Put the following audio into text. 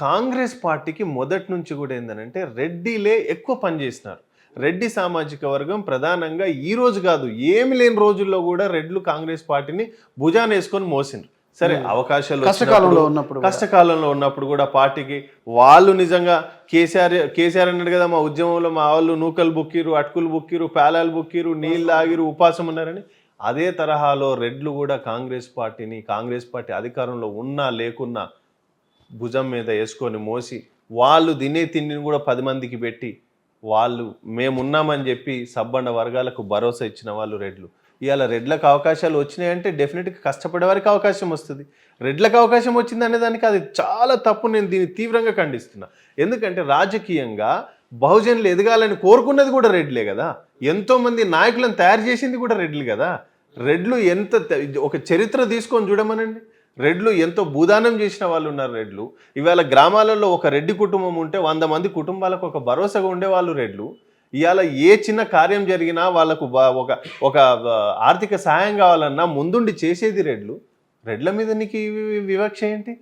కాంగ్రెస్ పార్టీకి మొదటి నుంచి కూడా ఏందనంటే రెడ్డిలే ఎక్కువ పనిచేసినారు. రెడ్డి సామాజిక వర్గం ప్రధానంగా ఈ రోజు కాదు, ఏమి లేని రోజుల్లో కూడా రెడ్లు కాంగ్రెస్ పార్టీని భుజానేసుకొని మోసిండ్రు. సరే అవకాశాలు కష్టకాలంలో వచ్చినప్పుడు, ఉన్నప్పుడు కష్టకాలంలో ఉన్నప్పుడు కూడా పార్టీకి వాళ్ళు నిజంగా కేసీఆర్ అన్నాడు కదా, మా ఉద్యమంలో మా వాళ్ళు నూకలు బుక్కిరు, అటుకులు బుక్కిరు, పేలాలు బుక్కిరు, నీళ్ళు ఆగిరు, ఉపాసం ఉన్నారని. అదే తరహాలో రెడ్లు కూడా కాంగ్రెస్ పార్టీ అధికారంలో ఉన్నా లేకున్నా భుజం మీద వేసుకొని మోసి వాళ్ళు తినే తిండిని కూడా 10 మందికి పెట్టి వాళ్ళు మేమున్నామని చెప్పి సబ్బండ వర్గాలకు భరోసా ఇచ్చిన వాళ్ళు రెడ్లు. ఇవాళ రెడ్లకు అవకాశాలు వచ్చినాయంటే డెఫినెట్గా కష్టపడే వారికి అవకాశం వస్తుంది. రెడ్లకు అవకాశం వచ్చింది అనే దానికి అది చాలా తప్పు. నేను దీన్ని తీవ్రంగా ఖండిస్తున్నా. ఎందుకంటే రాజకీయంగా బహుజనులు ఎదగాలని కోరుకున్నది కూడా రెడ్లే కదా. ఎంతోమంది నాయకులను తయారు చేసింది కూడా రెడ్లు కదా. రెడ్లు ఒక చరిత్ర తీసుకొని చూడమనండి. రెడ్లు ఎంతో భూదానం చేసిన వాళ్ళు ఉన్నారు రెడ్లు. ఇవాళ గ్రామాలలో ఒక రెడ్డి కుటుంబం ఉంటే 100 మంది కుటుంబాలకు ఒక భరోసాగా ఉండేవాళ్ళు రెడ్లు. ఇవాళ ఏ చిన్న కార్యం జరిగినా వాళ్ళకు ఒక ఆర్థిక సహాయం కావాలన్నా ముందుండి చేసేది రెడ్లు. రెడ్ల మీద నీకు వివక్ష ఏంటి?